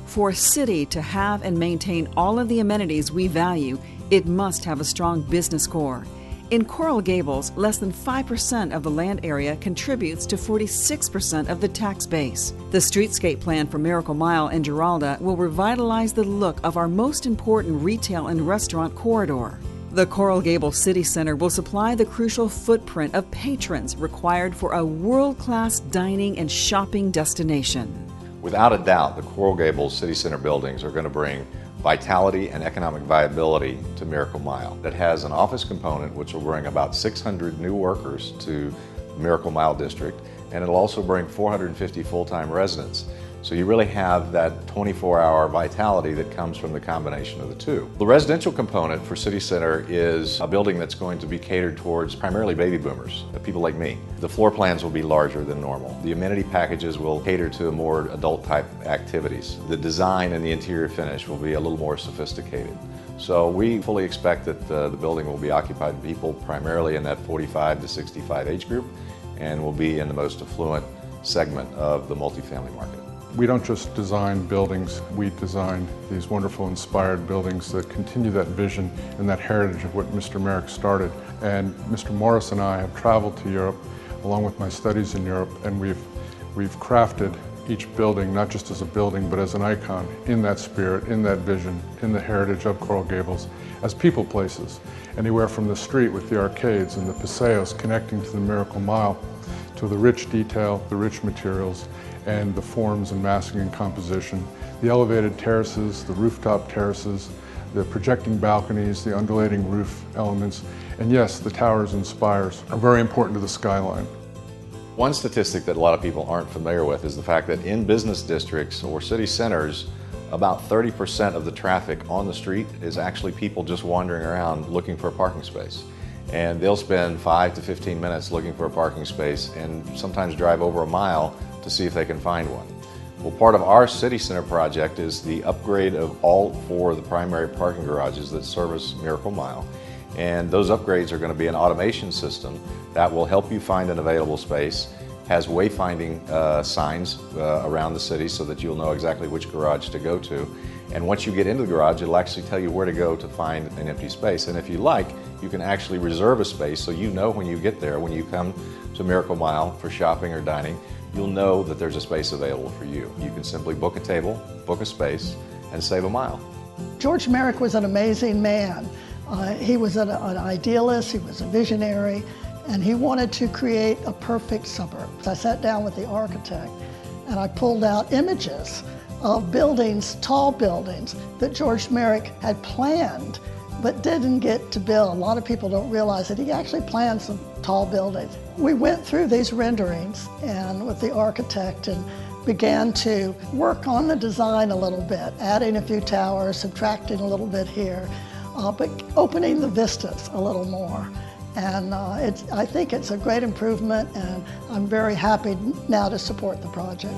For a city to have and maintain all of the amenities we value, it must have a strong business core. In Coral Gables, less than 5% of the land area contributes to 46% of the tax base. The streetscape plan for Miracle Mile and Giralda will revitalize the look of our most important retail and restaurant corridor. The Coral Gables City Center will supply the crucial footprint of patrons required for a world-class dining and shopping destination. Without a doubt, the Coral Gables City Center buildings are going to bring vitality and economic viability to Miracle Mile. That has an office component which will bring about 600 new workers to the Miracle Mile district, and it'll also bring 450 full-time residents. So you really have that 24-hour vitality that comes from the combination of the two. The residential component for City Center is a building that's going to be catered towards primarily baby boomers, people like me. The floor plans will be larger than normal. The amenity packages will cater to more adult-type activities. The design and the interior finish will be a little more sophisticated. So we fully expect that the building will be occupied by people primarily in that 45 to 65 age group, and will be in the most affluent segment of the multifamily market. We don't just design buildings, we design these wonderful inspired buildings that continue that vision and that heritage of what Mr. Merrick started. And Mr. Morris and I have traveled to Europe along with my studies in Europe, and we've crafted each building not just as a building but as an icon in that spirit, in that vision, in the heritage of Coral Gables as people places. Anywhere from the street with the arcades and the paseos connecting to the Miracle Mile, to the rich detail, the rich materials, and the forms and masking and composition, the elevated terraces, the rooftop terraces, the projecting balconies, the undulating roof elements, and yes, the towers and spires are very important to the skyline. One statistic that a lot of people aren't familiar with is the fact that in business districts or city centers, about 30% of the traffic on the street is actually people just wandering around looking for a parking space. And they'll spend 5 to 15 minutes looking for a parking space and sometimes drive over a mile to see if they can find one. Well, part of our City Center project is the upgrade of all 4 of the primary parking garages that service Miracle Mile. And those upgrades are going to be an automation system that will help you find an available space, has wayfinding signs around the city so that you'll know exactly which garage to go to. And once you get into the garage, it'll actually tell you where to go to find an empty space. And if you like, you can actually reserve a space so you know when you get there, when you come to Miracle Mile for shopping or dining, you'll know that there's a space available for you. You can simply book a table, book a space, and save a mile. George Merrick was an amazing man. He was an idealist, he was a visionary, and he wanted to create a perfect suburb. I sat down with the architect and I pulled out images of buildings, tall buildings, that George Merrick had planned but didn't get to build. A lot of people don't realize that he actually planned some tall buildings. We went through these renderings and with the architect and began to work on the design a little bit, adding a few towers, subtracting a little bit here, but opening the vistas a little more. And I think it's a great improvement, and I'm very happy now to support the project.